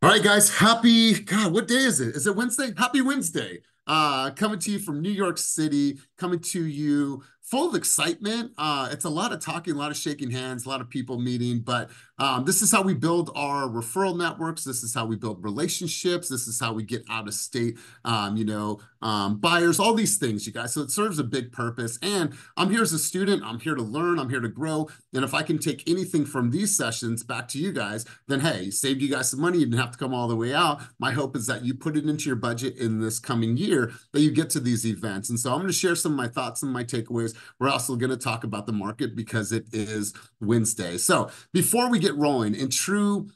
All right, guys. God, what day is it? Is it Wednesday? Happy Wednesday. Coming to you from New York City, coming to you full of excitement. It's a lot of talking, a lot of shaking hands, a lot of people meeting, but this is how we build our referral networks. This is how we build relationships. This is how we get out of state, buyers, all these things, you guys. So it serves a big purpose. And I'm here as a student. I'm here to learn. I'm here to grow. And if I can take anything from these sessions back to you guys, then hey, saved you guys some money. You didn't have to come all the way out. My hope is that you put it into your budget in this coming year, that you get to these events. And so I'm going to share some of my thoughts and my takeaways. We're also going to talk about the market because it is Wednesday. So before we get rolling, in true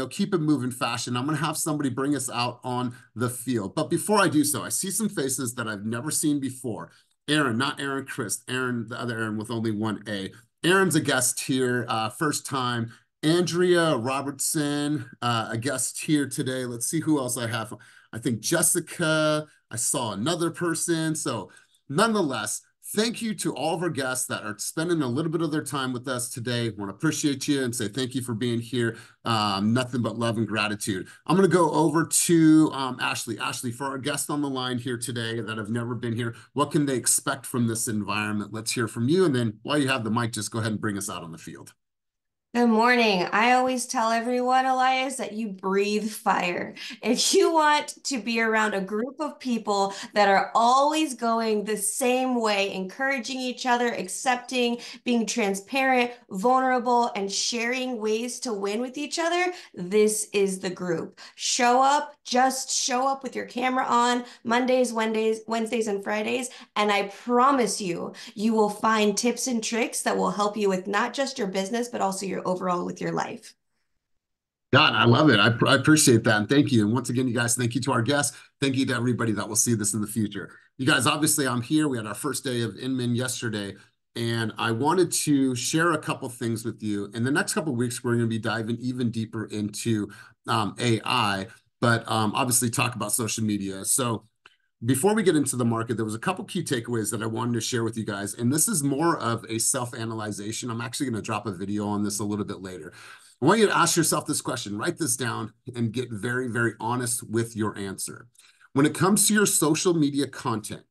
keep it moving fashion, I'm going to have somebody bring us out on the field. But before I do so, I see some faces that I've never seen before. Aaron, not Aaron Christ, Aaron, the other Aaron with only one A. Aaron's a guest here, first time. Andrea Robertson, a guest here today. Let's see who else I have. I think Jessica, I saw another person. So nonetheless, thank you to all of our guests that are spending a little bit of their time with us today. I want to appreciate you and say thank you for being here. Nothing but love and gratitude. I'm going to go over to Ashley. Ashley, for our guests on the line here today that have never been here, what can they expect from this environment? Let's hear from you. And then while you have the mic, just go ahead and bring us out on the field. Good morning. I always tell everyone, Elias, that you breathe fire. If you want to be around a group of people that are always going the same way, encouraging each other, accepting, being transparent, vulnerable, and sharing ways to win with each other, this is the group. Show up, just show up with your camera on Mondays, Wednesdays, and Fridays, and I promise you, you will find tips and tricks that will help you with not just your business, but also your overall with your life. God, I love it. I appreciate that. And thank you. And once again, you guys, thank you to our guests. Thank you to everybody that will see this in the future. You guys, obviously, I'm here. We had our first day of Inman yesterday, and I wanted to share a couple things with you. In the next couple of weeks, we're going to be diving even deeper into AI, but obviously talk about social media. So before we get into the market, there was a couple key takeaways that I wanted to share with you guys. And this is more of a self-analyzation. I'm actually going to drop a video on this a little bit later. I want you to ask yourself this question, write this down, and get very, very honest with your answer. When it comes to your social media content,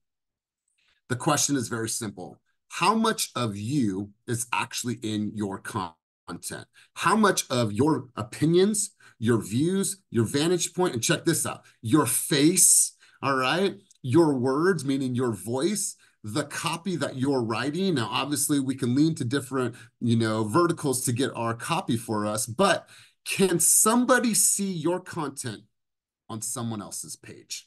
the question is very simple. How much of you is actually in your content? How much of your opinions, your views, your vantage point, and check this out, your face, all right, your words, meaning your voice, the copy that you're writing. Now, obviously, we can lean to different, verticals to get our copy for us, but can somebody see your content on someone else's page?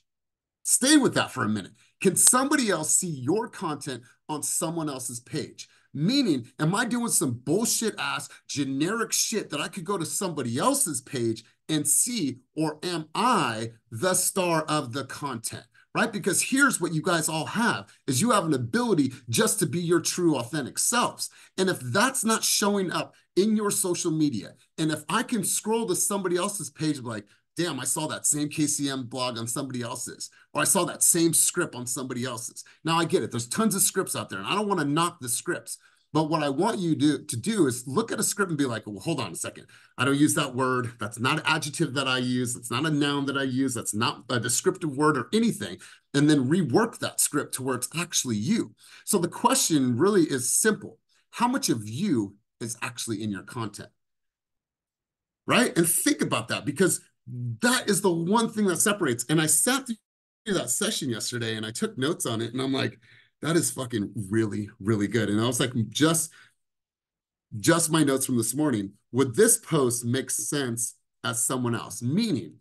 Stay with that for a minute. Can somebody else see your content on someone else's page? Meaning, am I doing some bullshit ass generic shit that I could go to somebody else's page and see, or am I the star of the content? Right? Because here's what you guys all have is you have an ability just to be your true authentic selves. And if that's not showing up in your social media, and if I can scroll to somebody else's page like, damn, I saw that same KCM blog on somebody else's, or I saw that same script on somebody else's. Now I get it. There's tons of scripts out there, and I don't want to knock the scripts. But what I want you to do is look at a script and be like, well, hold on a second. I don't use that word. That's not an adjective that I use. That's not a noun that I use. That's not a descriptive word or anything. And then rework that script to where it's actually you. So the question really is simple. How much of you is actually in your content? Right? And think about that because that is the one thing that separates. And I sat through that session yesterday and I took notes on it and I'm like, that is fucking really, really good. And I was like, just my notes from this morning. Would this post make sense as someone else? Meaning,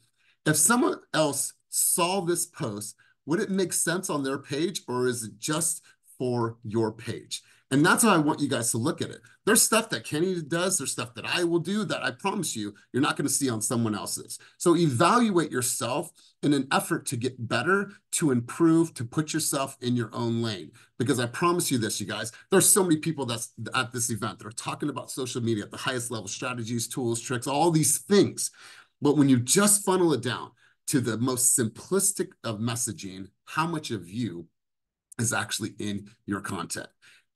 if someone else saw this post, would it make sense on their page or is it just for your page? And that's how I want you guys to look at it. There's stuff that Kenny does, there's stuff that I will do that I promise you're not going to see on someone else's. So evaluate yourself in an effort to get better, to improve, to put yourself in your own lane. Because I promise you this, you guys, there's so many people that's at this event that are talking about social media at the highest level, strategies, tools, tricks, all these things. But when you just funnel it down to the most simplistic of messaging, how much of you is actually in your content?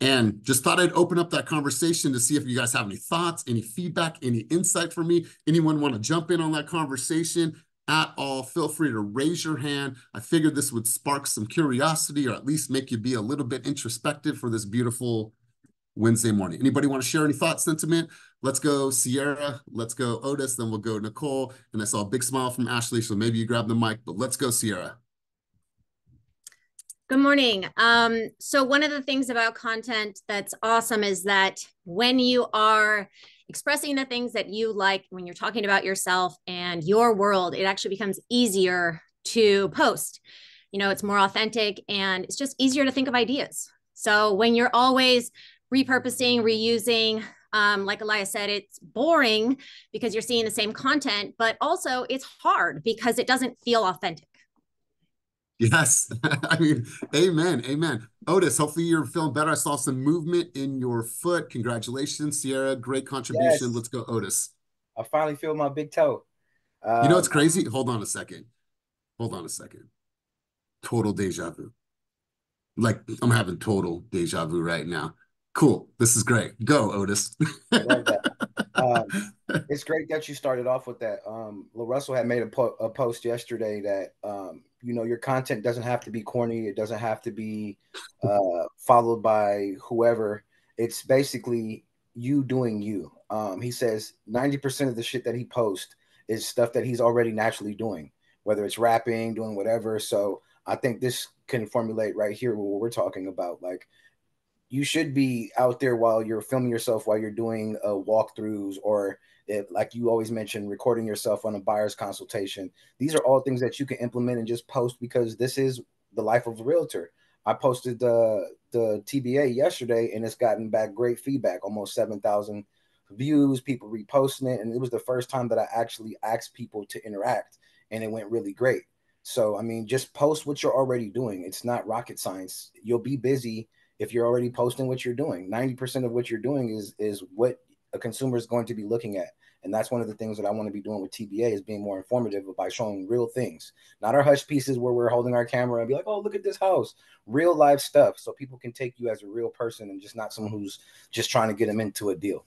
And just thought I'd open up that conversation to see if you guys have any thoughts, any feedback, any insight for me. Anyone want to jump in on that conversation at all? Feel free to raise your hand. I figured this would spark some curiosity or at least make you be a little bit introspective for this beautiful Wednesday morning. Anybody want to share any thoughts, sentiment? Let's go Sierra, let's go Otis, then we'll go Nicole. And I saw a big smile from Ashley, so maybe you grab the mic, but let's go Sierra. Good morning. So one of the things about content that's awesome is that when you are expressing the things that you like, when you're talking about yourself and your world, it actually becomes easier to post. You know, it's more authentic and it's just easier to think of ideas. So when you're always repurposing, reusing, like Elias said, it's boring because you're seeing the same content, but also it's hard because it doesn't feel authentic. Yes, I mean, amen, amen. Otis, hopefully you're feeling better. I saw some movement in your foot. Congratulations, Sierra. Great contribution. Yes, Let's go, Otis. I finally feel my big toe. You know what's Um, crazy? Hold on a second. Hold on a second. Total deja vu. Like I'm having total deja vu right now. Cool. This is great. Go, Otis. I love that. Um, it's great that you started off with that. LaRussell had made a post yesterday that your content doesn't have to be corny. It doesn't have to be followed by whoever. It's basically you doing you. He says 90% of the shit that he posts is stuff that he's already naturally doing, whether it's rapping, doing whatever. So I think this can formulate right here what we're talking about. Like you should be out there while you're filming yourself while you're doing walkthroughs or like you always mention recording yourself on a buyer's consultation. These are all things that you can implement and just post because this is the life of a realtor. I posted the TBA yesterday and it's gotten back great feedback, almost 7,000 views, people reposting it, and it was the first time that I actually asked people to interact and it went really great. So I mean, just post what you're already doing. It's not rocket science. You'll be busy if you're already posting what you're doing. 90% of what you're doing is what a consumer is going to be looking at. And that's one of the things that I want to be doing with TBA is being more informative by showing real things, not our hush pieces where we're holding our camera and be like, oh, look at this house, real life stuff. So people can take you as a real person and just not someone who's just trying to get them into a deal.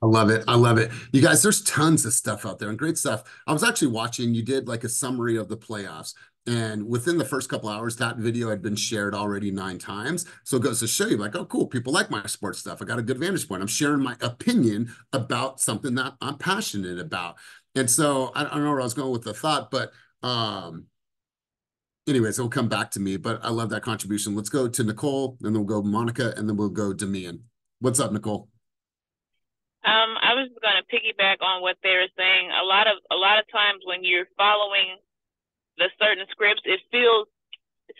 I love it. I love it. You guys, there's tons of stuff out there and great stuff. I was actually watching, you did like a summary of the playoffs. And within the first couple hours, that video had been shared already 9 times. So it goes to show you like, oh, cool. People like my sports stuff. I got a good vantage point. I'm sharing my opinion about something that I'm passionate about. And so I don't know where I was going with the thought, but anyways, it'll come back to me. But I love that contribution. Let's go to Nicole, and then we'll go Monica, and then we'll go Damian. What's up, Nicole? I was going to piggyback on what they were saying. A lot of times when you're following the certain scripts, it feels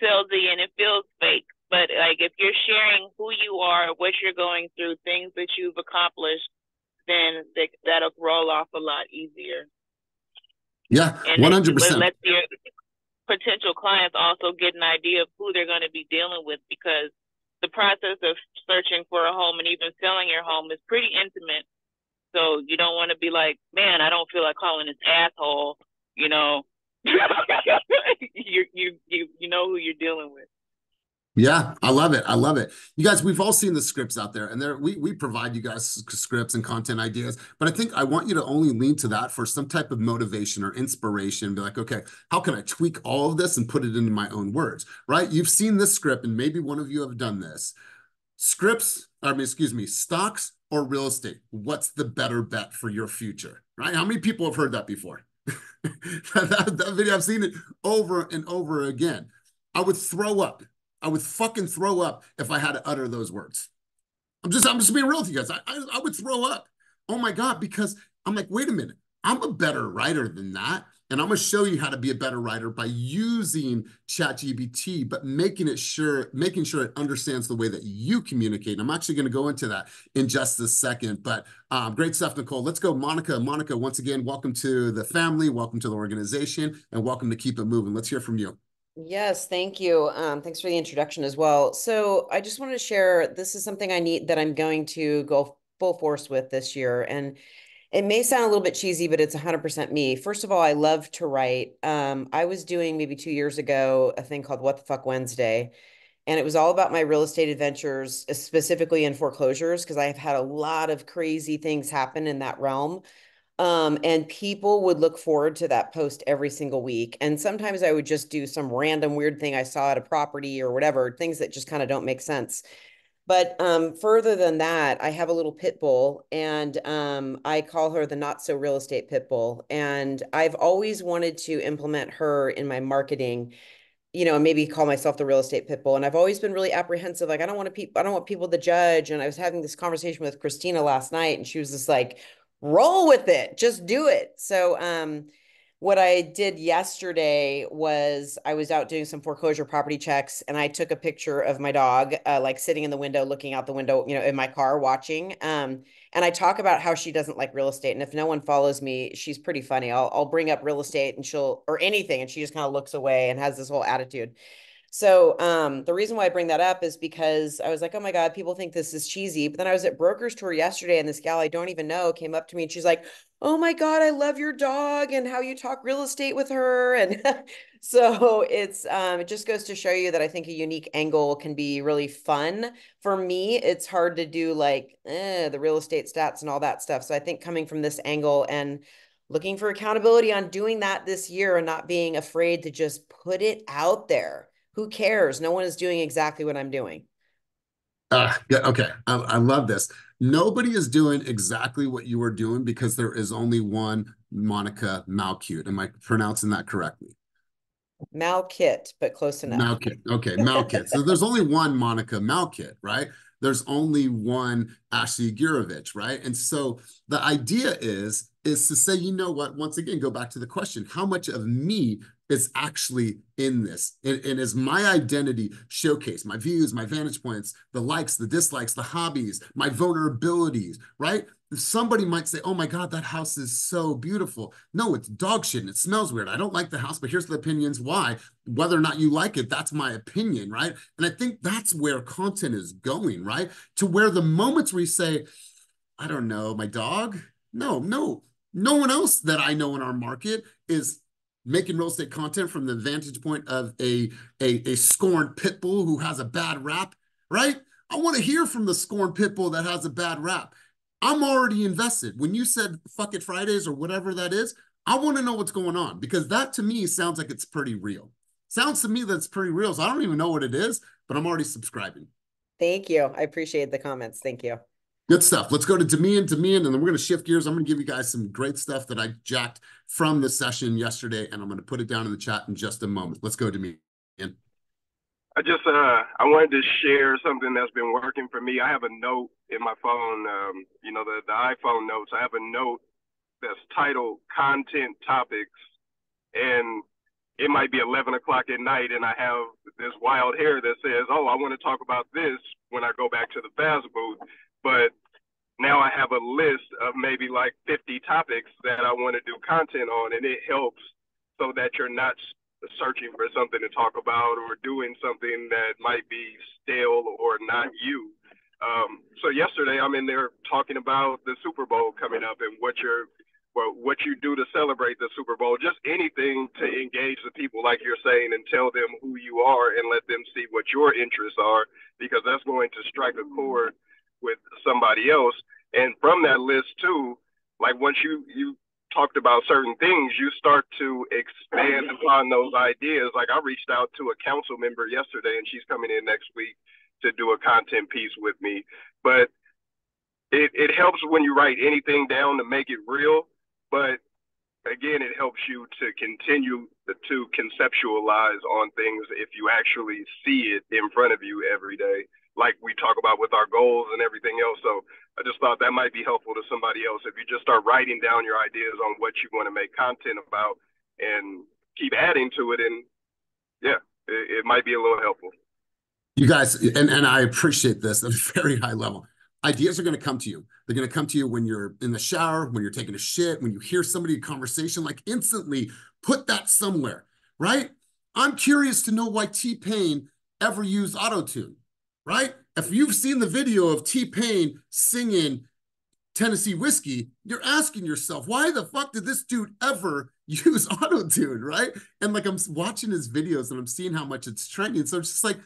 salesy and it feels fake. But like if you're sharing who you are, what you're going through, things that you've accomplished, then that'll roll off a lot easier. Yeah, And 100%. it lets your potential clients also get an idea of who they're going to be dealing with, because the process of searching for a home and even selling your home is pretty intimate. So you don't want to be like, man, I don't feel like calling this asshole, you know. you know who you're dealing with. Yeah, I love it. I love it. You guys, we've all seen the scripts out there, and we provide you guys scripts and content ideas. But I think I want you to only lean to that for some type of motivation or inspiration. Be like, okay, how can I tweak all of this and put it into my own words? Right? You've seen this script, and maybe one of you have done this. Stocks or real estate? What's the better bet for your future? Right? How many people have heard that before? that video, I've seen it over and over again. I would throw up. I would fucking throw up if I had to utter those words. I'm just being real with you guys. I would throw up. Oh my God, because I'm like, wait a minute. I'm a better writer than that. And I'm going to show you how to be a better writer by using ChatGPT, but making sure it understands the way that you communicate. And I'm actually going to go into that in just a second. But great stuff, Nicole. Let's go, Monica. Monica, once again, welcome to the family, welcome to the organization, and welcome to Keep It Moving. Let's hear from you. Yes, thank you. Thanks for the introduction as well. So I just wanted to share, this is something that I'm going to go full force with this year. And it may sound a little bit cheesy, but it's 100% me. First of all, I love to write. I was doing maybe 2 years ago a thing called What the Fuck Wednesday. And it was all about my real estate adventures, specifically in foreclosures, because I have had a lot of crazy things happen in that realm. And people would look forward to that post every single week. And sometimes I would just do some random weird thing I saw at a property or whatever, things that just kind of don't make sense. But further than that, I have a little pit bull, and I call her the not so real estate pit bull. And I've always wanted to implement her in my marketing, and maybe call myself the real estate pit bull. And I've always been really apprehensive. Like, I don't want people to judge. And I was having this conversation with Christina last night, and she was just like, roll with it, just do it. So, what I did yesterday was I was out doing some foreclosure property checks, and I took a picture of my dog, like sitting in the window, looking out the window, in my car watching. And I talk about how she doesn't like real estate. And if no one follows me, she's pretty funny. I'll bring up real estate and or anything, and she just kind of looks away and has this whole attitude. So the reason why I bring that up is because I was like, oh my God, people think this is cheesy. But then I was at broker's tour yesterday, and this gal I don't even know came up to me, and she's like, oh my God, I love your dog and how you talk real estate with her. And so it just goes to show you that I think a unique angle can be really fun. For me, it's hard to do like the real estate stats and all that stuff. So I think coming from this angle and looking for accountability on doing that this year and not being afraid to just put it out there. Who cares? No one is doing exactly what I'm doing. Yeah, okay, I love this. Nobody is doing exactly what you are doing because there is only one Monica Malcute. Am I pronouncing that correctly? Malkit, but close enough. Malkit. Okay, Malkit. So there's only one Monica Malkit, right? There's only one Ashley Gurevich, right? And so the idea is to say, you know what, once again, go back to the question, how much of me is actually in this? And is my identity showcased, my views, my vantage points, the likes, the dislikes, the hobbies, my vulnerabilities, right? Somebody might say, oh my God, that house is so beautiful. No, it's dog shit and it smells weird. I don't like the house, but here's the opinions why. Whether or not you like it, that's my opinion, right? And I think that's where content is going, right? To where the moments where you say, I don't know, my dog? No one else that I know in our market is making real estate content from the vantage point of a scorned pit bull who has a bad rap, right? I want to hear from the scorned pit bull that has a bad rap. I'm already invested. When you said fuck it Fridays or whatever that is, I want to know what's going on because that to me sounds like it's pretty real. Sounds to me that it's pretty real. So I don't even know what it is, but I'm already subscribing. Thank you. I appreciate the comments. Thank you. Good stuff. Let's go to Demian, and then we're going to shift gears. I'm going to give you guys some great stuff that I jacked from the session yesterday, and I'm going to put it down in the chat in just a moment. Let's go, Demian. I wanted to share something that's been working for me. I have a note in my phone, the iPhone notes. I have a note that's titled Content Topics, and it might be 11 o'clock at night, and I have this wild hair that says, oh, I want to talk about this when I go back to the fast booth. But now I have a list of maybe like 50 topics that I want to do content on, and it helps so that you're not searching for something to talk about or doing something that might be stale or not you. So yesterday I'm in there talking about the Super Bowl coming up and what you do to celebrate the Super Bowl, just anything to engage the people like you're saying and tell them who you are and let them see what your interests are, because that's going to strike a chord with somebody else. And from that list too, like once you talked about certain things, you start to expand upon those ideas. Like I reached out to a council member yesterday and she's coming in next week to do a content piece with me. But it helps when you write anything down to make it real. But again, it helps you to continue to conceptualize on things if you actually see it in front of you every day, like we talk about with our goals and everything else. So I just thought that might be helpful to somebody else. If you just start writing down your ideas on what you want to make content about and keep adding to it, and yeah, it might be a little helpful. You guys, and I appreciate this at a very high level. Ideas are going to come to you. They're going to come to you when you're in the shower, when you're taking a shit, when you hear somebody in conversation, like instantly put that somewhere, right? I'm curious to know why T-Pain ever used auto-tune, right? If you've seen the video of T-Pain singing Tennessee Whiskey, you're asking yourself, why the fuck did this dude ever use auto-tune, right? And like I'm watching his videos and I'm seeing how much it's trending. So it's just like,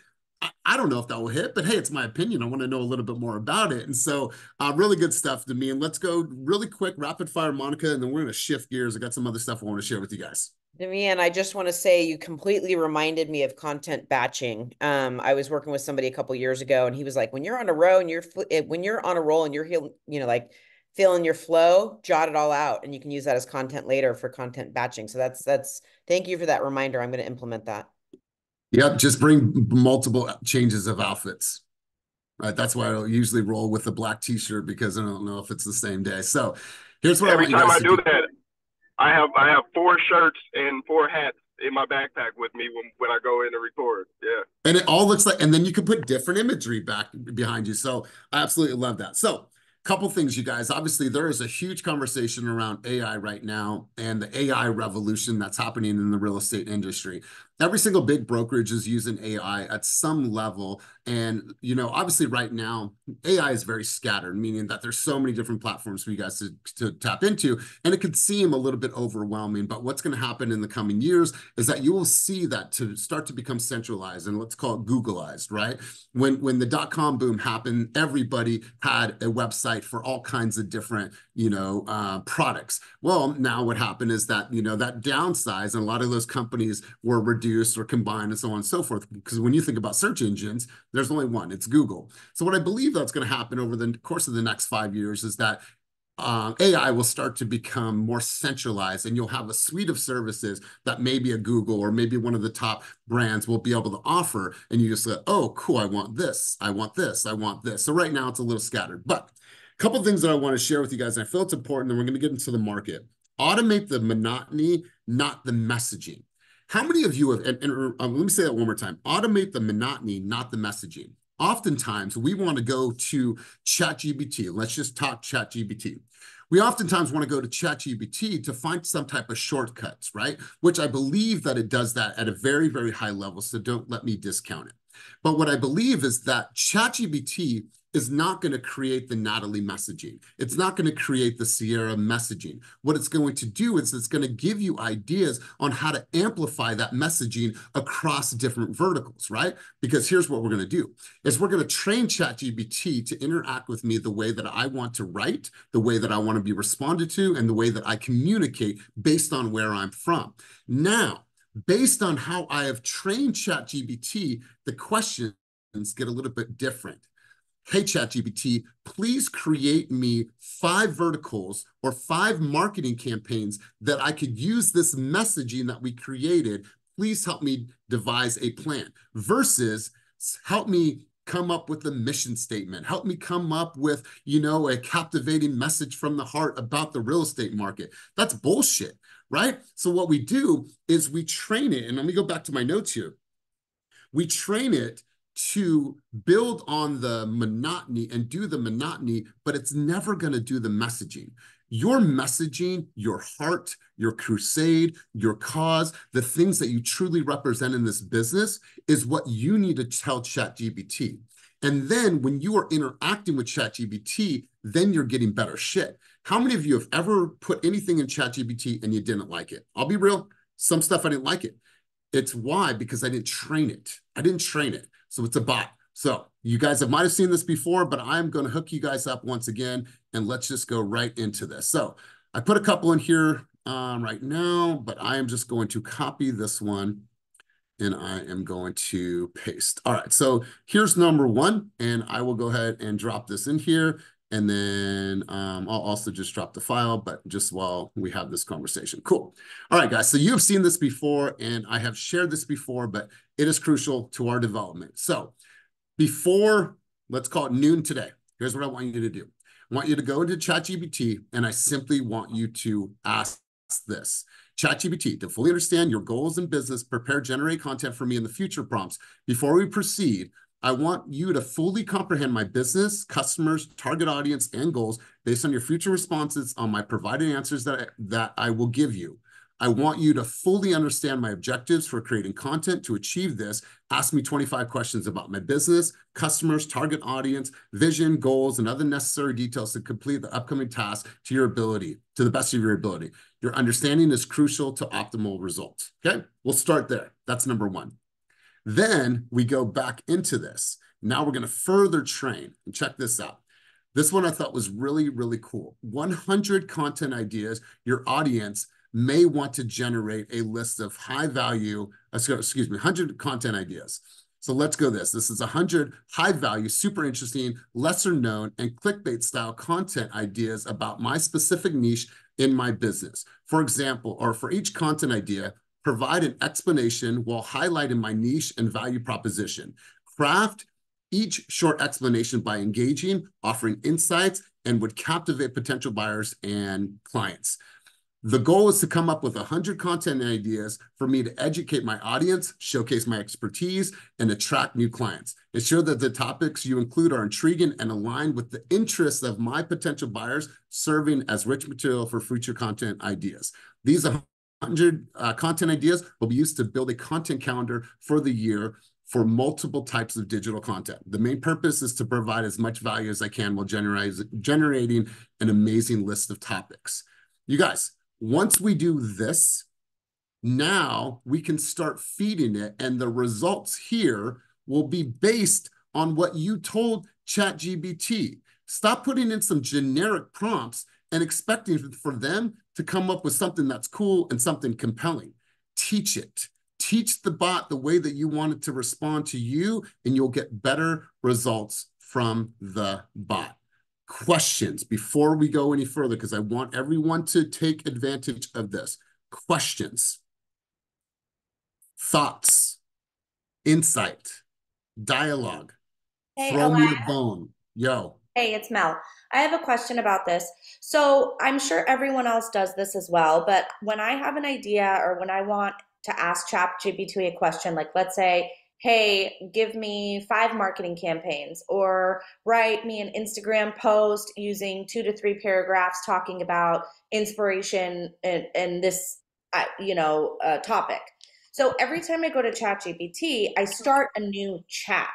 I don't know if that will hit, but hey, it's my opinion. I want to know a little bit more about it. And so really good stuff to me. And let's go really quick, rapid fire, Monica, and then we're going to shift gears. I got some other stuff I want to share with you guys. And I just want to say you completely reminded me of content batching. I was working with somebody a couple years ago, and he was like, when you're on a row and when you're on a roll and you're, like feeling your flow, jot it all out, and you can use that as content later for content batching. So that's thank you for that reminder. I'm going to implement that. Yep, just bring multiple changes of outfits. Right, that's why I usually roll with a black T-shirt, because I don't know if it's the same day. So here's what every I want time you guys I to do do. that, I have 4 shirts and 4 hats in my backpack with me when I go in to record. Yeah. And it all looks like, and then you can put different imagery back behind you. So I absolutely love that. So couple things, you guys. Obviously, there is a huge conversation around AI right now and the AI revolution that's happening in the real estate industry. Every single big brokerage is using AI at some level. And, obviously right now, AI is very scattered, meaning that there's so many different platforms for you guys to tap into. And it could seem a little bit overwhelming, but what's going to happen in the coming years is that you will see that to start to become centralized, and let's call it Googleized, right? When the dot-com boom happened, everybody had a website for all kinds of different, products. Well, now what happened is that, that downsized, and a lot of those companies were reduced or combined and so on and so forth. Because when you think about search engines, there's only one, it's Google. So what I believe that's going to happen over the course of the next 5 years is that AI will start to become more centralized, and you'll have a suite of services that maybe a Google or maybe one of the top brands will be able to offer. And you just say, oh, cool, I want this, I want this, I want this. So right now it's a little scattered, but a couple of things that I want to share with you guys, and I feel it's important, and we're going to get into the market. Automate the monotony, not the messaging. How many of you have, let me say that one more time, automate the monotony, not the messaging. Oftentimes, we want to go to ChatGPT. Let's just talk ChatGPT. We oftentimes want to go to ChatGPT to find some type of shortcuts, right? Which I believe that it does that at a very, very high level, so don't let me discount it. But what I believe is that ChatGPT is not going to create the Natalie messaging. It's not going to create the Sierra messaging. What it's going to do is it's going to give you ideas on how to amplify that messaging across different verticals, right? Because here's what we're going to do, is we're going to train ChatGPT to interact with me the way that I want to write, the way that I want to be responded to, and the way that I communicate based on where I'm from. Now, based on how I have trained ChatGPT, the questions get a little bit different. Hey, ChatGPT, please create me 5 verticals or 5 marketing campaigns that I could use this messaging that we created. Please help me devise a plan, versus help me come up with a mission statement. Help me come up with, a captivating message from the heart about the real estate market. That's bullshit, right? So what we do is we train it, and let me go back to my notes here. We train it to build on the monotony and do the monotony, but it's never going to do the messaging. Your messaging, your heart, your crusade, your cause, the things that you truly represent in this business is what you need to tell ChatGPT. And then when you are interacting with ChatGPT, then you're getting better shit. How many of you have ever put anything in ChatGPT and you didn't like it? I'll be real, some stuff I didn't like it. It's why? Because I didn't train it. I didn't train it. So it's a bot. So you guys might have seen this before, but I'm going to hook you guys up once again, and let's just go right into this. So I put a couple in here right now, but I am just going to copy this one, and I am going to paste. All right, so here's number 1, and I will go ahead and drop this in here. And then I'll also just drop the file, but just while we have this conversation. Cool. All right, guys, so you have seen this before, and I have shared this before, but it is crucial to our development. So before, let's call it noon today, here's what I want you to do. I want you to go into ChatGPT, and I simply want you to ask this. ChatGPT, to fully understand your goals in business, prepare, generate content for me in the future prompts. Before we proceed, I want you to fully comprehend my business, customers, target audience, and goals based on your future responses on my provided answers that I will give you. I want you to fully understand my objectives for creating content. To achieve this, ask me 25 questions about my business, customers, target audience, vision, goals, and other necessary details to complete the upcoming task to the best of your ability. Your understanding is crucial to optimal results. Okay, we'll start there. That's number 1. Then we go back into this. Now we're going to further train. And check this out. This one I thought was really, really cool. 100 content ideas. Your audience may want to generate a list of high value, 100 content ideas. So let's go this. This is 100 high value, super interesting, lesser known, and clickbait style content ideas about my specific niche in my business. For example, or for each content idea, provide an explanation while highlighting my niche and value proposition. Craft each short explanation by engaging, offering insights, and would captivate potential buyers and clients. The goal is to come up with 100 content ideas for me to educate my audience, showcase my expertise, and attract new clients. Ensure that the topics you include are intriguing and aligned with the interests of my potential buyers, serving as rich material for future content ideas. These 100 content ideas will be used to build a content calendar for the year for multiple types of digital content. The main purpose is to provide as much value as I can while generating an amazing list of topics. You guys, once we do this, now we can start feeding it, and the results here will be based on what you told ChatGPT. Stop putting in some generic prompts and expecting for them to come up with something that's cool and something compelling. Teach it. Teach the bot the way that you want it to respond to you, and you'll get better results from the bot. Questions before we go any further, because I want everyone to take advantage of this. Questions, thoughts, insight, dialogue. Hey, Throw me Elias. a bone. Yo. Hey, it's Mel. I have a question about this. So I'm sure everyone else does this as well, but when I have an idea or when I want to ask ChatGPT a question, like let's say, hey, give me 5 marketing campaigns, or write me an Instagram post using 2 to 3 paragraphs talking about inspiration and this, topic. So every time I go to ChatGPT, I start a new chat.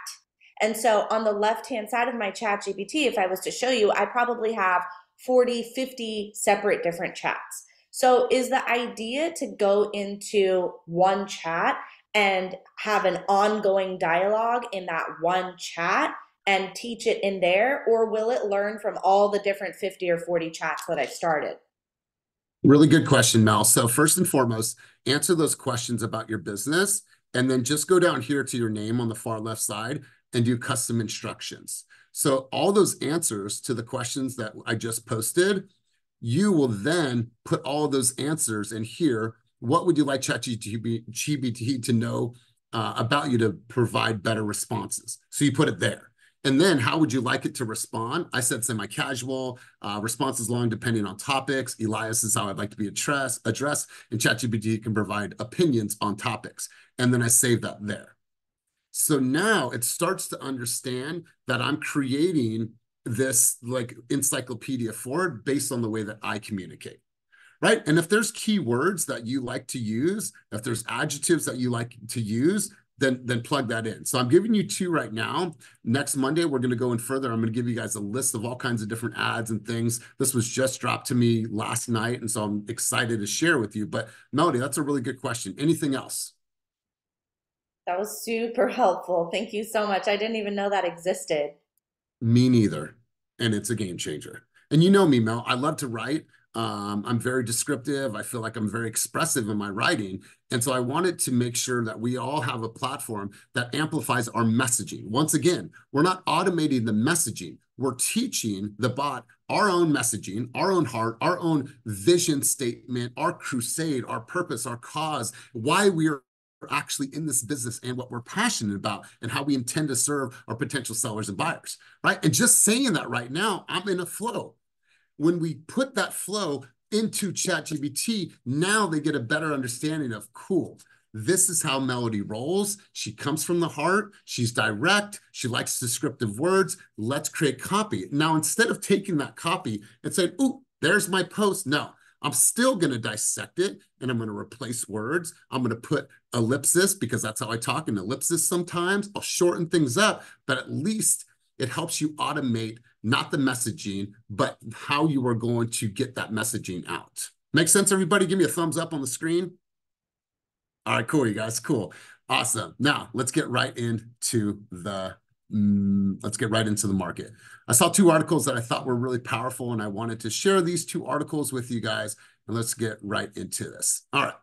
And so on the left-hand side of my ChatGPT, if I was to show you, I probably have 40, 50 separate different chats. So is the idea to go into one chat and have an ongoing dialogue in that one chat and teach it in there, or will it learn from all the different 50 or 40 chats that I've started? Really good question, Mel. So first and foremost, answer those questions about your business, and then just go down here to your name on the far left side and do custom instructions. So all those answers to the questions that I just posted, you will then put all those answers in here. What would you like ChatGPT to know about you to provide better responses? So you put it there. And then how would you like it to respond? I said semi-casual, responses long depending on topics. Elias is how I'd like to be addressed, and ChatGPT can provide opinions on topics. And then I save that there. So now it starts to understand that I'm creating this like encyclopedia for it based on the way that I communicate, right? And if there's keywords that you like to use, if there's adjectives that you like to use, then plug that in. So I'm giving you 2 right now. Next Monday, we're going to go in further. I'm going to give you guys a list of all kinds of different ads and things. This was just dropped to me last night, and so I'm excited to share with you. But Melody, that's a really good question. Anything else? That was super helpful. Thank you so much. I didn't even know that existed. Me neither. And it's a game changer. And you know me, Mel, I love to write. I'm very descriptive. I feel like I'm very expressive in my writing. And so I wanted to make sure that we all have a platform that amplifies our messaging. Once again, we're not automating the messaging. We're teaching the bot our own messaging, our own heart, our own vision statement, our crusade, our purpose, our cause, why we're actually in this business and what we're passionate about and how we intend to serve our potential sellers and buyers, right? And just saying that right now, I'm in a flow. When we put that flow into ChatGPT, now they get a better understanding of, cool, this is how Melody rolls. She comes from the heart. She's direct. She likes descriptive words. Let's create copy. Now, instead of taking that copy and saying, ooh, there's my post. No, I'm still going to dissect it, and I'm going to replace words. I'm going to put ellipsis, because that's how I talk in ellipsis sometimes. I'll shorten things up, but at least it helps you automate not the messaging, but how you are going to get that messaging out. Make sense, everybody? Give me a thumbs up on the screen. All right, cool, you guys, cool. Awesome. Now let's get right into the market. I saw two articles that I thought were really powerful, and I wanted to share these two articles with you guys. And let's get right into this. All right.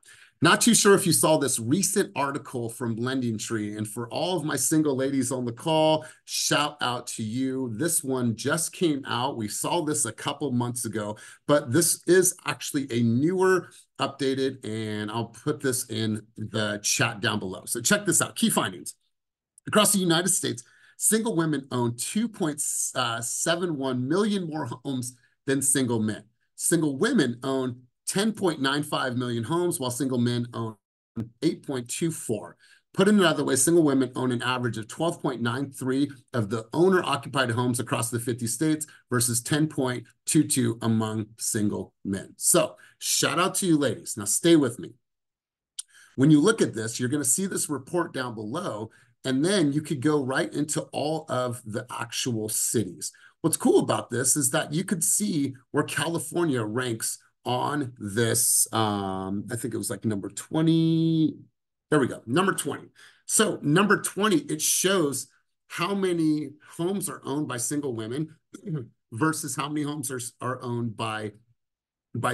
Not too sure if you saw this recent article from Lending Tree. And for all of my single ladies on the call, shout out to you. This one just came out. We saw this a couple months ago, but this is actually a newer, updated, and I'll put this in the chat down below. So check this out. Key findings. Across the United States, single women own 2.71 million more homes than single men. Single women own 10.95 million homes, while single men own 8.24. Put it another way, single women own an average of 12.93 of the owner-occupied homes across the 50 states versus 10.22 among single men. So shout out to you ladies. Now stay with me. When you look at this, you're going to see this report down below, and then you could go right into all of the actual cities. What's cool about this is that you could see where California ranks on this. I think it was like number 20. There we go, number 20. So number 20, it shows how many homes are owned by single women versus how many homes are owned by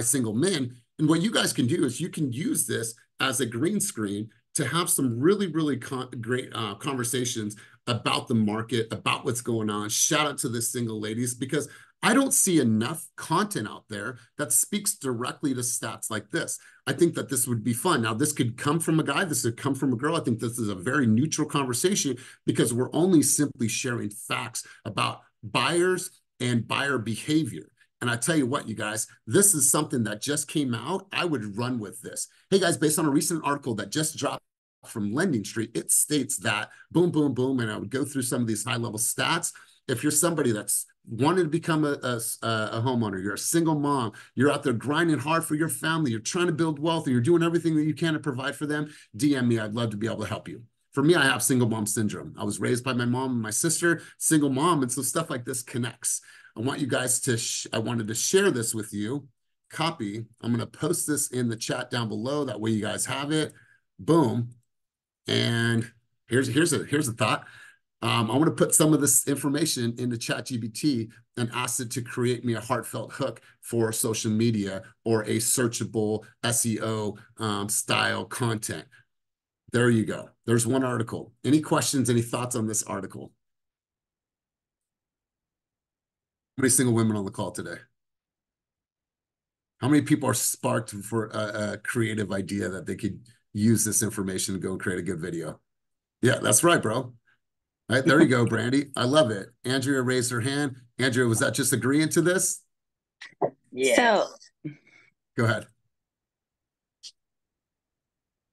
single men. And what you guys can do is you can use this as a green screen to have some really, really great conversations about the market, about what's going on. Shout out to the single ladies, because I don't see enough content out there that speaks directly to stats like this. I think that this would be fun. Now, this could come from a guy, this could come from a girl. I think this is a very neutral conversation because we're only simply sharing facts about buyers and buyer behavior. And I tell you what, you guys, this is something that just came out. I would run with this. Hey guys, based on a recent article that just dropped from Lending Tree, it states that boom, boom, boom. And I would go through some of these high level stats. If you're somebody that's wanted to become a homeowner, you're a single mom, you're out there grinding hard for your family, you're trying to build wealth, and you're doing everything that you can to provide for them, DM me. I'd love to be able to help you. For me, I have single mom syndrome. I was raised by my mom and my sister, single mom, and so stuff like this connects. I want you guys to, I wanted to share this with you. Copy. I'm going to post this in the chat down below. That way you guys have it. Boom. And here's a thought. I want to put some of this information into ChatGPT and ask it to create me a heartfelt hook for social media or a searchable SEO style content. There you go. There's one article. Any questions, any thoughts on this article? How many single women on the call today? How many people are sparked for a creative idea that they could use this information to go and create a good video? Yeah, that's right, bro. All right, there you go, Brandy. I love it. Andrea raised her hand. Andrea, was that just agreeing to this? Yeah. So, go ahead.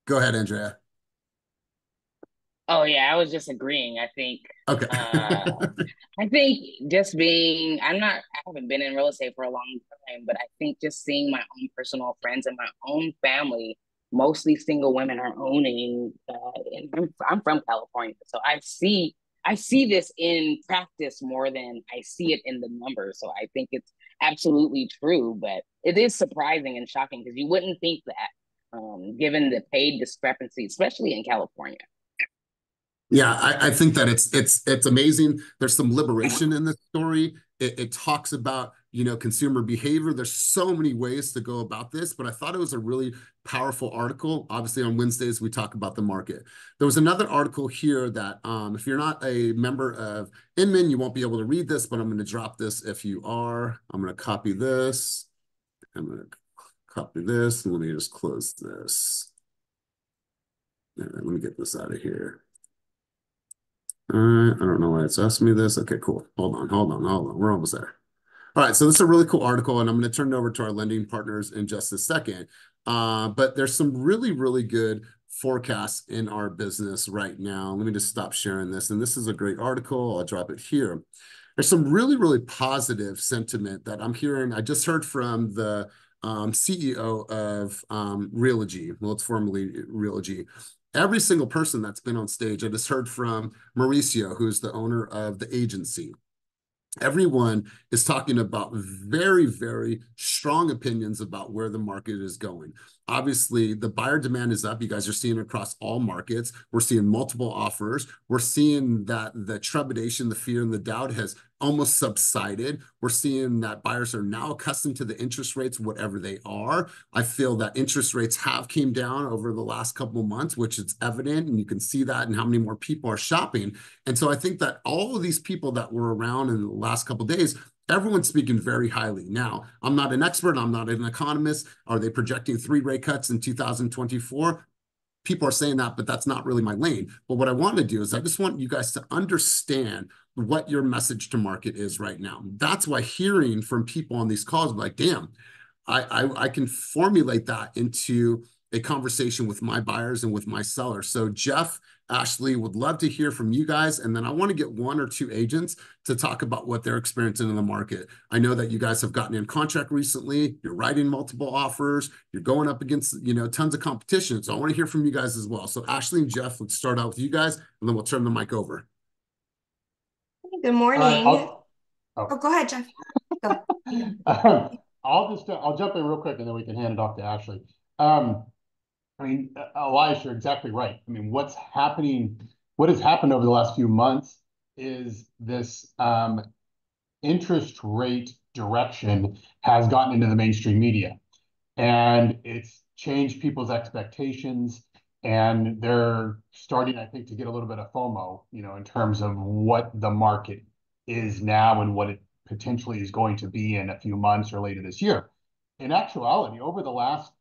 Go ahead, Andrea. Oh yeah, I was just agreeing. I think okay. I think just being I haven't been in real estate for a long time, but I think just seeing my own personal friends and my own family, mostly single women, are owning and I'm from California. So I see this in practice more than I see it in the numbers. So I think it's absolutely true, but it is surprising and shocking because you wouldn't think that given the paid discrepancy, especially in California. Yeah, I think that it's amazing. There's some liberation in this story. It talks about, consumer behavior. There's so many ways to go about this, but I thought it was a really powerful article. Obviously, on Wednesdays, we talk about the market. There was another article here that if you're not a member of Inman, you won't be able to read this, but I'm going to drop this if you are. I'm going to copy this. I'm going to copy this. And let me just close this. Let me get this out of here. I don't know why it's asking me this. Okay, cool. Hold on. We're almost there. All right, so this is a really cool article, and I'm going to turn it over to our lending partners in just a second. But there's some really, really good forecasts in our business right now. Let me just stop sharing this. And this is a great article. I'll drop it here. There's some really, really positive sentiment that I'm hearing. I just heard from the CEO of Realogy. Well, it's formerly Realogy. Every single person that's been on stage, I just heard from Mauricio, who's the owner of the agency. everyone is talking about very, very strong opinions about where the market is going. Obviously, the buyer demand is up. You guys are seeing it across all markets. We're seeing multiple offers. We're seeing that the trepidation, the fear, and the doubt has almost subsided. We're seeing that buyers are now accustomed to the interest rates, whatever they are. I feel that interest rates have came down over the last couple of months, which is evident, and you can see that in how many more people are shopping. And so I think that all of these people that were around in the last couple of days, everyone's speaking very highly. Now, I'm not an expert. I'm not an economist. Are they projecting 3 rate cuts in 2024? People are saying that, but that's not really my lane. But what I want to do is I just want you guys to understand what your message to market is right now. That's why hearing from people on these calls, like, damn, I can formulate that into a conversation with my buyers and with my sellers. So Jeff, Ashley, would love to hear from you guys. And then I want to get 1 or 2 agents to talk about what they're experiencing in the market. I know that you guys have gotten in contract recently. You're writing multiple offers. You're going up against, tons of competition. So I want to hear from you guys as well. So Ashley and Jeff, let's start out with you guys, and then we'll turn the mic over. Good morning. Oh, go ahead, Jeff. Go. I'll jump in real quick and then we can hand it off to Ashley. Elias, you're exactly right. What has happened over the last few months is this interest rate direction has gotten into the mainstream media, and it's changed people's expectations, and they're starting, I think, to get a little bit of FOMO, in terms of what the market is now and what it potentially is going to be in a few months or later this year. In actuality, over the last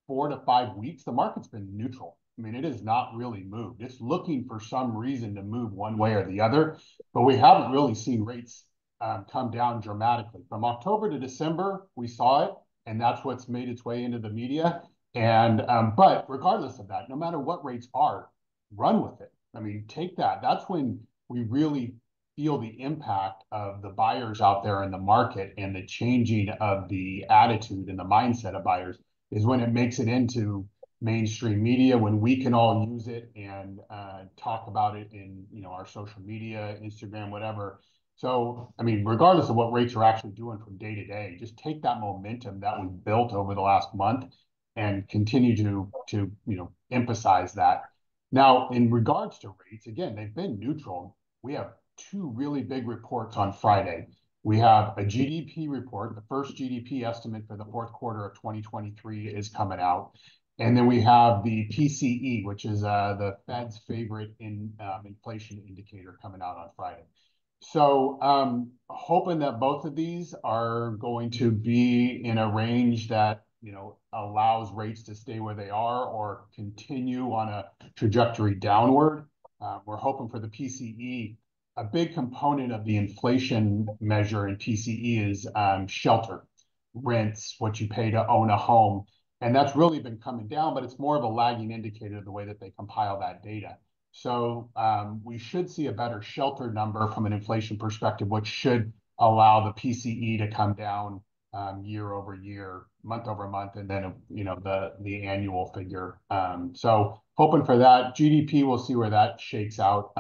4 to 5 weeks, the market's been neutral. It has not really moved. It's looking for some reason to move one way or the other, but we haven't really seen rates come down dramatically. From October to December, we saw it, and that's what's made its way into the media. And but regardless of that, no matter what rates are, run with it. Take that. That's when we really feel the impact of the buyers out there in the market, and the changing of the attitude and the mindset of buyers is when it makes it into mainstream media, when we can all use it and talk about it in our social media, Instagram, whatever. So, regardless of what rates are actually doing from day to day, just take that momentum that we've built over the last month and continue to emphasize that. Now, in regards to rates, again, they've been neutral. We have 2 really big reports on Friday. We have a GDP report. The first GDP estimate for the 4th quarter of 2023 is coming out. And then we have the PCE, which is the Fed's favorite inflation indicator, coming out on Friday. So hoping that both of these are going to be in a range that allows rates to stay where they are or continue on a trajectory downward. We're hoping for the PCE. A big component of the inflation measure in PCE is shelter, rents, what you pay to own a home. And that's really been coming down, but it's more of a lagging indicator of the way that they compile that data. So we should see a better shelter number from an inflation perspective, which should allow the PCE to come down year over year, month over month, and then the annual figure. So hoping for that. GDP, we'll see where that shakes out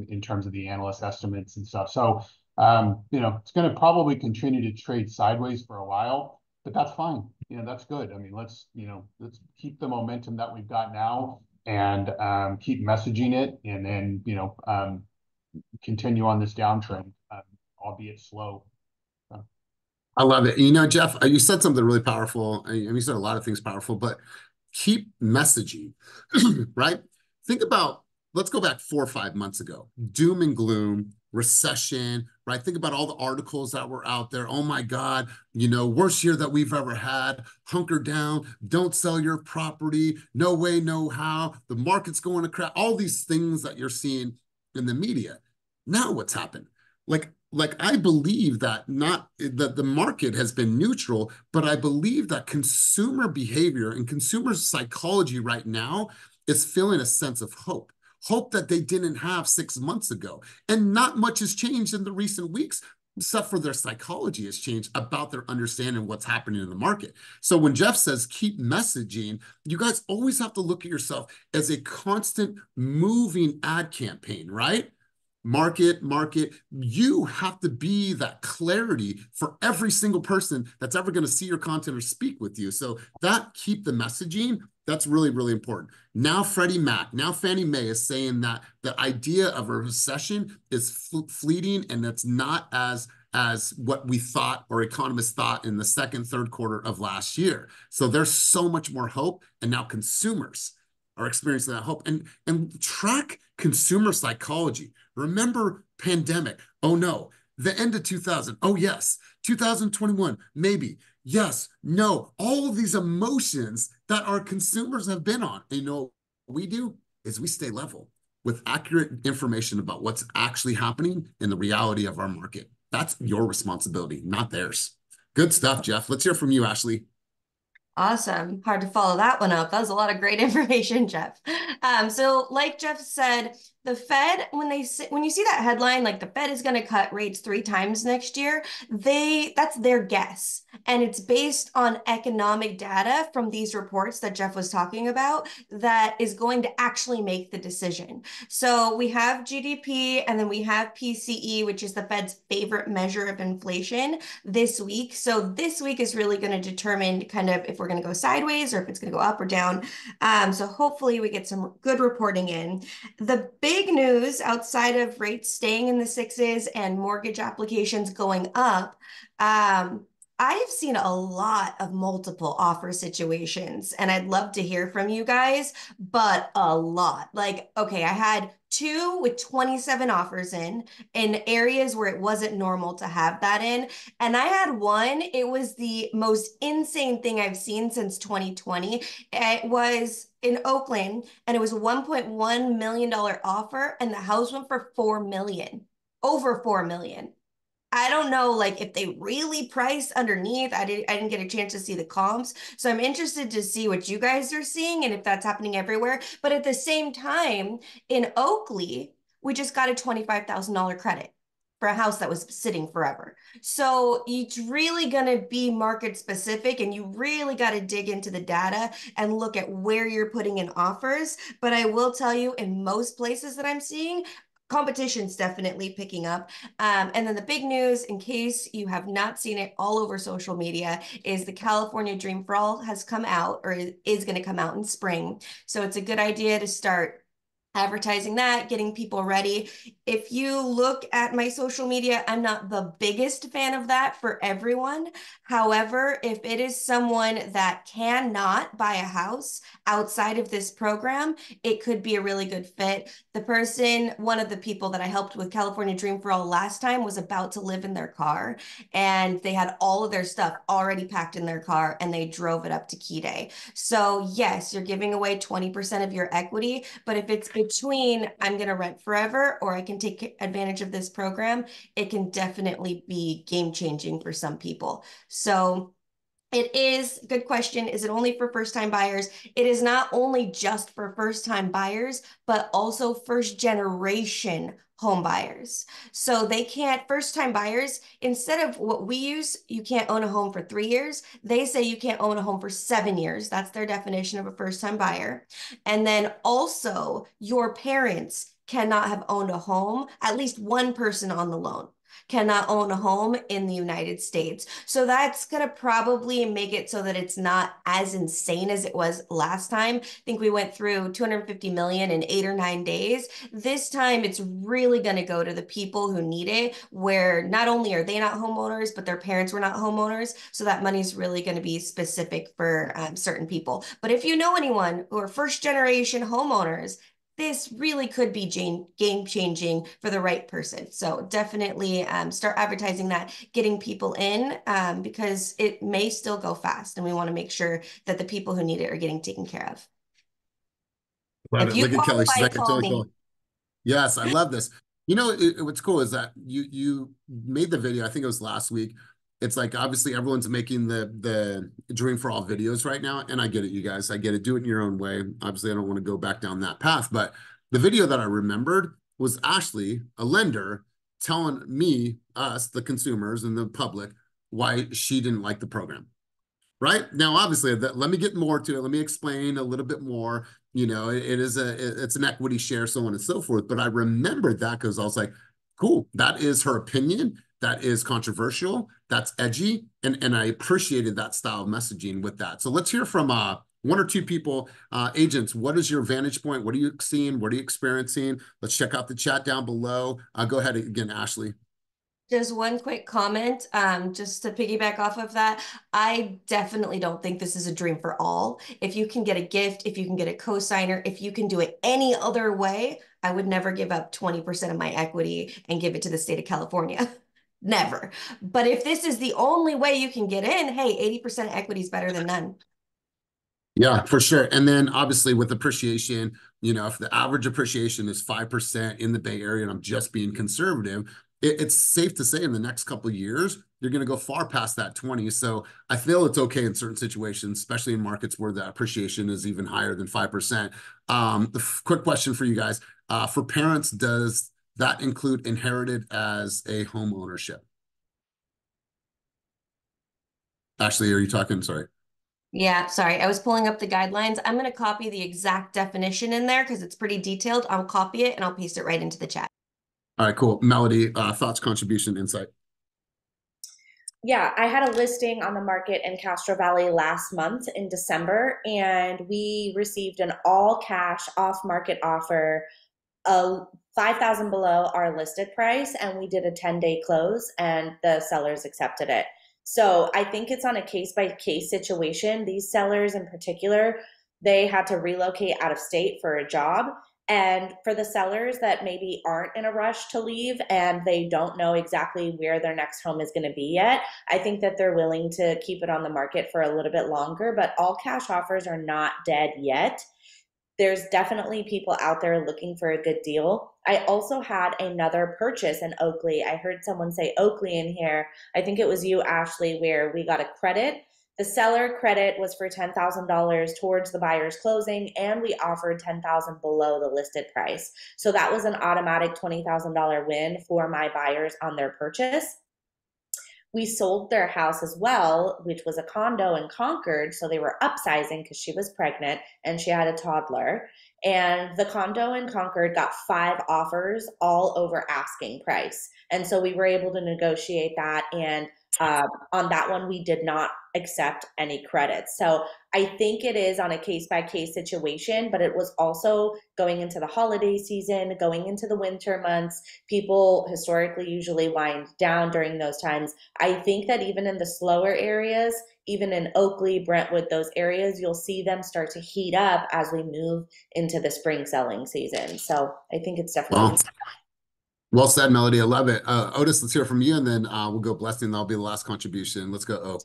in terms of the analyst estimates and stuff. So it's going to probably continue to trade sideways for a while, but that's fine. That's good. Let's keep the momentum that we've got now and keep messaging it, and then continue on this downtrend, albeit slow. I love it. Jeff, you said something really powerful. You said a lot of things powerful, but keep messaging, right? Let's go back 4 or 5 months ago. Doom and gloom, recession, right? Think about all the articles that were out there. Oh my God, worst year that we've ever had. Hunker down, don't sell your property. No way, no how. The market's going to crash. All these things that you're seeing in the media. Now what's happened? I believe that not that the market has been neutral, but I believe that consumer behavior and consumer psychology right now is feeling a sense of hope that they didn't have 6 months ago. And not much has changed in the recent weeks, except for their psychology has changed about their understanding of what's happening in the market. So when Jeff says keep messaging, you guys always have to look at yourself as a constant moving ad campaign, right? market. You have to be that clarity for every single person that's ever going to see your content or speak with you. So that keep the messaging, that's really, really important. Now Freddie Mac, now Fannie Mae is saying that the idea of a recession is fleeting, and that's not as what we thought or economists thought in the second, third quarter of last year. So there's so much more hope, and now consumers are experiencing that hope. And track consumer psychology. Remember pandemic. Oh no. The end of 2000. Oh yes. 2021. Maybe. Yes. No. All of these emotions that our consumers have been on. And you know what we do is we stay level with accurate information about what's actually happening in the reality of our market. That's your responsibility, not theirs. Good stuff, Jeff. Let's hear from you, Ashley. Awesome. Hard to follow that one up. That was a lot of great information, Jeff. So like Jeff said, the Fed, when you see that headline, like the Fed is going to cut rates 3 times next year, that's their guess. And it's based on economic data from these reports that Jeff was talking about that is going to actually make the decision. So we have GDP, and then we have PCE, which is the Fed's favorite measure of inflation this week. So this week is really going to determine kind of if we're going to go sideways or if it's going to go up or down. So hopefully we get some good reporting in. The big news outside of rates staying in the 6s and mortgage applications going up, I have seen a lot of multiple offer situations, and I'd love to hear from you guys, but a lot. Like, okay, I had 2 with 27 offers in areas where it wasn't normal to have that in. And I had one, it was the most insane thing I've seen since 2020. It was in Oakland, and it was a $1.1 million offer, and the house went for $4 million, over $4 million. I don't know, like if they really price underneath. I didn't get a chance to see the comps. So I'm interested to see what you guys are seeing and if that's happening everywhere. But at the same time, in Oakley, we just got a $25,000 credit for a house that was sitting forever. So it's really going to be market specific, and you really got to dig into the data and look at where you're putting in offers. But I will tell you, in most places that I'm seeing, competition's definitely picking up. And then the big news, in case you have not seen it all over social media, is the California Dream for All has come out, or is going to come out in spring. So it's a good idea to start advertising that, getting people ready. If you look at my social media, I'm not the biggest fan of that for everyone. However, if it is someone that cannot buy a house outside of this program, it could be a really good fit. The person, one of the people that I helped with California Dream for All last time, was about to live in their car, and they had all of their stuff already packed in their car, and they drove it up to Key Day. So yes, you're giving away 20% of your equity, but if it's between I'm going to rent forever or I can take advantage of this program, it can definitely be game changing for some people. So it is, good question. Is it only for first-time buyers? It is not only just for first-time buyers, but also first-generation home buyers. So they can't, first-time buyers, instead of what we use, you can't own a home for 3 years, they say you can't own a home for 7 years. That's their definition of a first-time buyer. And then also, your parents cannot have owned a home, at least one person on the loan cannot own a home in the United States. So that's going to probably make it so that it's not as insane as it was last time. I think we went through 250 million in 8 or 9 days. This time it's really going to go to the people who need it, where not only are they not homeowners, but their parents were not homeowners. So that money's really going to be specific for certain people. But if you know anyone who are first generation homeowners, this really could be game changing for the right person. So definitely start advertising that, getting people in, because it may still go fast, and we want to make sure that the people who need it are getting taken care of. Love If it. you Look at Kelly. She's qualify, like, I call totally me. feel. Yes, I love this. You know, what's cool is that you made the video, I think it was last week. It's like, obviously everyone's making the Dream for All videos right now. And I get it, you guys. I get it. Do it in your own way. Obviously, I don't want to go back down that path. But the video that I remembered was Ashley, a lender, telling me, us, the consumers and the public, why she didn't like the program. right? Now, obviously, let me get more to it. Let me explain a little bit more. It's an equity share, so on and so forth. But I remembered that because I was like, cool, that is her opinion. That is controversial. That's edgy. And I appreciated that style of messaging with that. So let's hear from one or two people, agents. What is your vantage point? What are you seeing? What are you experiencing? Let's check out the chat down below. Go ahead again, Ashley. Just one quick comment, just to piggyback off of that. I definitely don't think this is a dream for all. If you can get a gift, if you can get a cosigner, if you can do it any other way, I would never give up 20% of my equity and give it to the state of California. Never. But if this is the only way you can get in, hey, 80% equity is better than none. Yeah, for sure. And then obviously with appreciation, if the average appreciation is 5% in the Bay Area, and I'm just being conservative, it's safe to say in the next couple of years, you're going to go far past that 20. So I feel it's okay in certain situations, especially in markets where the appreciation is even higher than 5%. Quick question for you guys. For parents, does that include inherited as a home ownership? Ashley, are you talking? Sorry. Yeah, sorry. I was pulling up the guidelines. I'm going to copy the exact definition in there because it's pretty detailed. I'll copy it and I'll paste it right into the chat. All right, cool. Melody, thoughts, contribution, insight. Yeah, I had a listing on the market in Castro Valley last month in December, and we received an all cash off market offer, 5,000 below our listed price, and we did a 10-day close and the sellers accepted it. So I think it's on a case by case situation. These sellers in particular, they had to relocate out of state for a job. And for the sellers that maybe aren't in a rush to leave and they don't know exactly where their next home is going to be yet, I think that they're willing to keep it on the market for a little bit longer. But all cash offers are not dead yet. There's definitely people out there looking for a good deal. I also had another purchase in Oakley. I heard someone say Oakley in here. I think it was you, Ashley, where we got a credit. The seller credit was for $10,000 towards the buyer's closing, and we offered $10,000 below the listed price. So that was an automatic $20,000 win for my buyers on their purchase. We sold their house as well, which was a condo in Concord. So they were upsizing because she was pregnant and she had a toddler. And the condo in Concord got 5 offers all over asking price. And so we were able to negotiate that. And on that one, we did not accept any credits. So I think it is on a case by case situation, but it was also going into the holiday season, going into the winter months. People historically usually wind down during those times. I think that even in the slower areas, even in Oakley, Brentwood, those areas, you'll see them start to heat up as we move into the spring selling season. So I think it's definitely. Wow. Well said, Melody. I love it. Otis, let's hear from you, and then we'll go blessing. That'll be the last contribution. Let's go.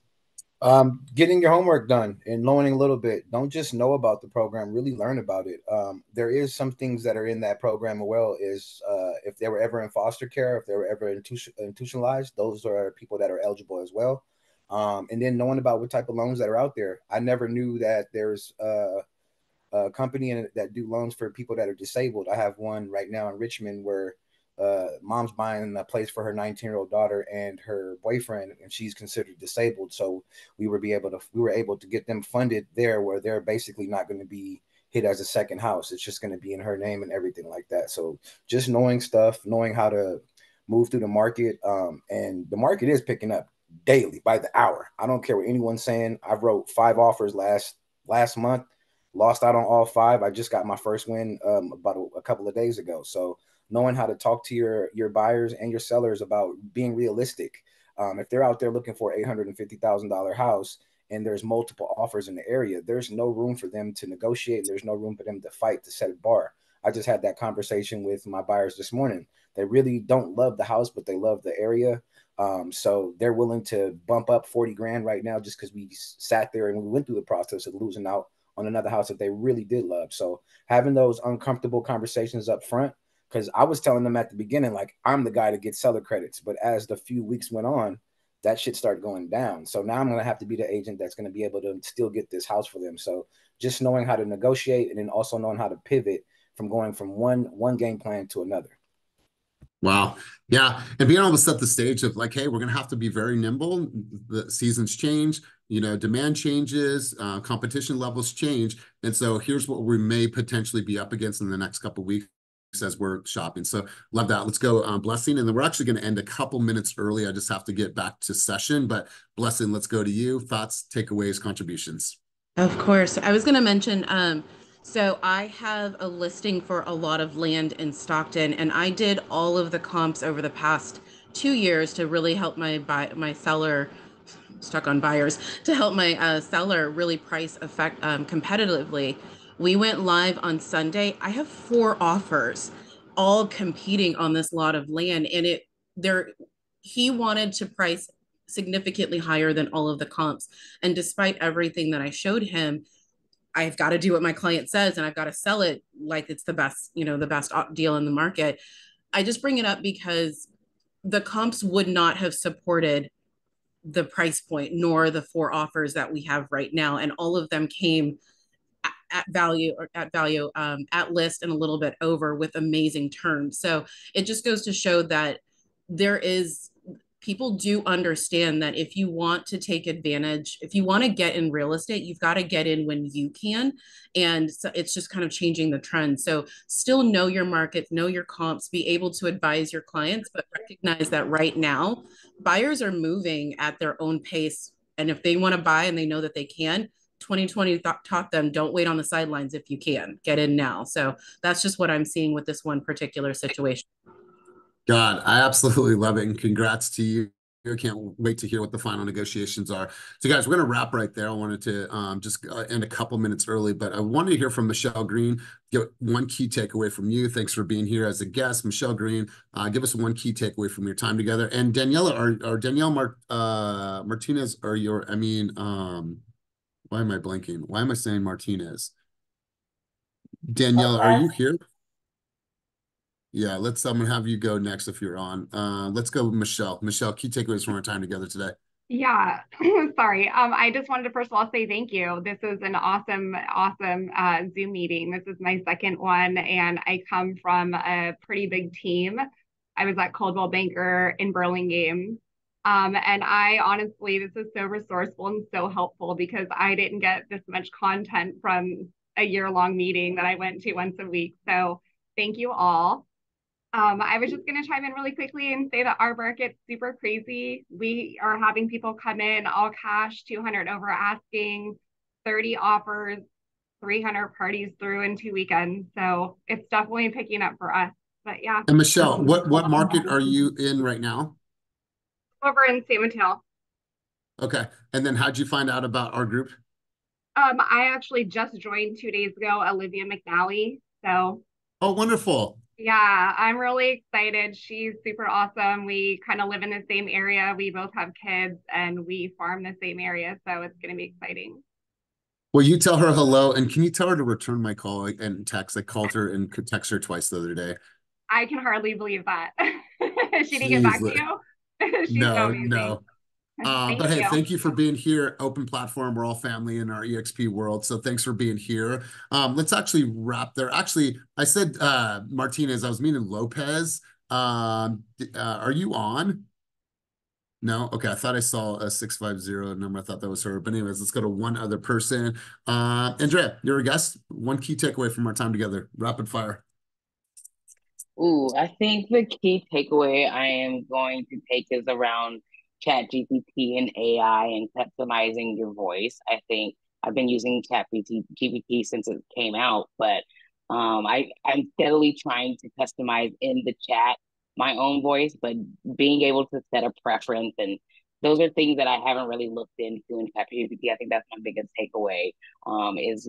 Getting your homework done and learning a little bit. Don't just know about the program, really learn about it. There is some things that are in that program as well is if they were ever in foster care, if they were ever institutionalized, those are people that are eligible as well. And then knowing about what type of loans that are out there. I never knew that there's a company that do loans for people that are disabled. I have one right now in Richmond where mom's buying a place for her 19-year-old daughter and her boyfriend, and she's considered disabled. So we were able to get them funded there, where they're basically not going to be hit as a second house. It's just going to be in her name and everything like that. So just knowing stuff, knowing how to move through the market, and the market is picking up daily by the hour. I don't care what anyone's saying. I wrote 5 offers last month, lost out on all 5. I just got my first win about a couple of days ago. So knowing how to talk to your buyers and your sellers about being realistic. If they're out there looking for $850,000 house and there's multiple offers in the area, there's no room for them to negotiate. There's no room for them to fight, to set a bar. I just had that conversation with my buyers this morning. They really don't love the house, but they love the area. So they're willing to bump up 40 grand right now just because we sat there and we went through the process of losing out on another house that they really did love. So having those uncomfortable conversations up front, because I was telling them at the beginning, like, I'm the guy to get seller credits. But as the few weeks went on, that shit started going down. So now I'm going to have to be the agent that's going to be able to still get this house for them. So just knowing how to negotiate and then also knowing how to pivot from going from one game plan to another. Wow. Yeah. And being able to set the stage of like, hey, we're going to have to be very nimble. The seasons change, demand changes, competition levels change. And so here's what we may potentially be up against in the next couple of weeks as we're shopping. So love that. Let's go, Blessing. And then we're actually going to end a couple minutes early. I just have to get back to session, but Blessing, let's go to you. Thoughts, takeaways, contributions. Of course. I was going to mention, so I have a listing for a lot of land in Stockton, and I did all of the comps over the past 2 years to really help my seller, stuck on buyers, to help my seller really price competitively. We went live on Sunday. I have 4 offers, all competing on this lot of land, and he wanted to price significantly higher than all of the comps. And despite everything that I showed him, I've got to do what my client says and I've got to sell it like it's the best, the best deal in the market. I just bring it up because the comps would not have supported the price point nor the 4 offers that we have right now. And all of them came at value at list and a little bit over with amazing terms. So it just goes to show that people do understand that if you want to take advantage, if you want to get in real estate, you've got to get in when you can. And so it's just kind of changing the trend. So still know your markets, know your comps, be able to advise your clients, but recognize that right now, buyers are moving at their own pace. And if they want to buy and they know that they can, 2020 taught them, don't wait on the sidelines if you can, get in now. So that's just what I'm seeing with this one particular situation. God, I absolutely love it. And congrats to you. I can't wait to hear what the final negotiations are. So guys, we're going to wrap right there. I wanted to just end a couple minutes early, but I wanted to hear from Michelle Green. Get one key takeaway from you. Thanks for being here as a guest. Michelle Green, give us one key takeaway from your time together. And Daniela, or Danielle Martinez, why am I blanking? Why am I saying Martinez? Danielle, are you here? Yeah, I'm gonna have you go next if you're on. Let's go with Michelle. Michelle, key takeaways from our time together today. Yeah, sorry. I just wanted to first of all say thank you. This is an awesome, awesome Zoom meeting. This is my second one, and I come from a pretty big team. I was at Coldwell Banker in Burlingame. And I honestly, this is so resourceful and so helpful because I didn't get this much content from a year-long meeting that I went to once a week. So thank you all. I was just going to chime in really quickly and say that our market's super crazy. We are having people come in all cash, 200 over asking, 30 offers, 300 parties through in 2 weekends. So it's definitely picking up for us. But yeah. And Michelle, what market are you in right now? Over in San Mateo. Okay. And then how'd you find out about our group? I actually just joined 2 days ago, Olivia McNally. So. Oh, wonderful. Yeah, I'm really excited. She's super awesome. We kind of live in the same area. We both have kids and we farm the same area. So it's going to be exciting. Well, you tell her hello. And can you tell her to return my call and text? I called her and could text her twice the other day. I can hardly believe that. She didn't get back to you? She's so amazing. No. But hey, thank you for being here. Open platform. We're all family in our EXP world. So thanks for being here. Let's actually wrap there. Actually, I said Martinez. I was meaning Lopez. Are you on? No? Okay. I thought I saw a 650 number. I thought that was her. But anyways, let's go to one other person. Andrea, you're a guest. One key takeaway from our time together. Rapid fire. Ooh, I think the key takeaway I am going to take is around ChatGPT and AI and customizing your voice. I think I've been using ChatGPT since it came out, but I'm steadily trying to customize in the chat my own voice, but being able to set a preference, and those are things that I haven't really looked into in ChatGPT. I think that's my biggest takeaway. Is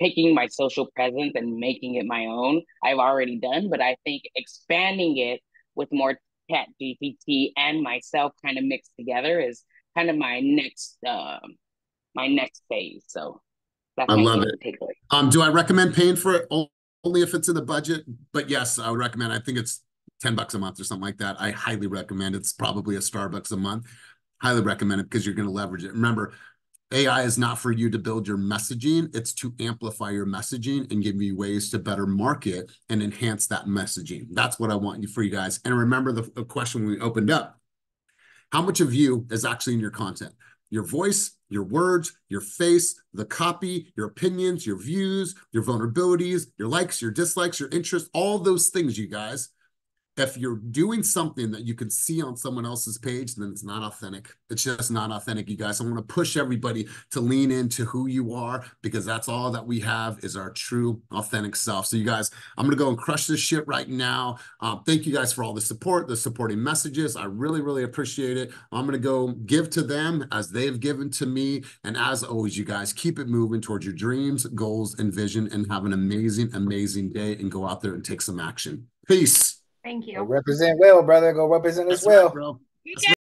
picking my social presence and making it my own. I've already done, but I think expanding it with more Chat GPT and myself kind of mixed together is kind of my next phase. So that's I my love it. takeaway. Do I recommend paying for it only if it's in the budget? But yes, I would recommend. I think it's $10 a month or something like that. I highly recommend. It's probably a Starbucks a month. Highly recommend it because you're going to leverage it. Remember, AI is not for you to build your messaging. It's to amplify your messaging and give you ways to better market and enhance that messaging. That's what I want you for you guys. And remember the question we opened up. How much of you is actually in your content? Your voice, your words, your face, the copy, your opinions, your views, your vulnerabilities, your likes, your dislikes, your interests, all those things, you guys. If you're doing something that you can see on someone else's page, then it's not authentic. It's just not authentic, you guys. I want to push everybody to lean into who you are, because that's all that we have is our true, authentic self. So you guys, I'm going to go and crush this shit right now. Thank you guys for all the support, the supporting messages. I really, really appreciate it. I'm going to go give to them as they've given to me. And as always, you guys, keep it moving towards your dreams, goals, and vision, and have an amazing, amazing day, and go out there and take some action. Peace. Thank you. Go represent well, brother. Go represent us That's well. right, bro. That's right.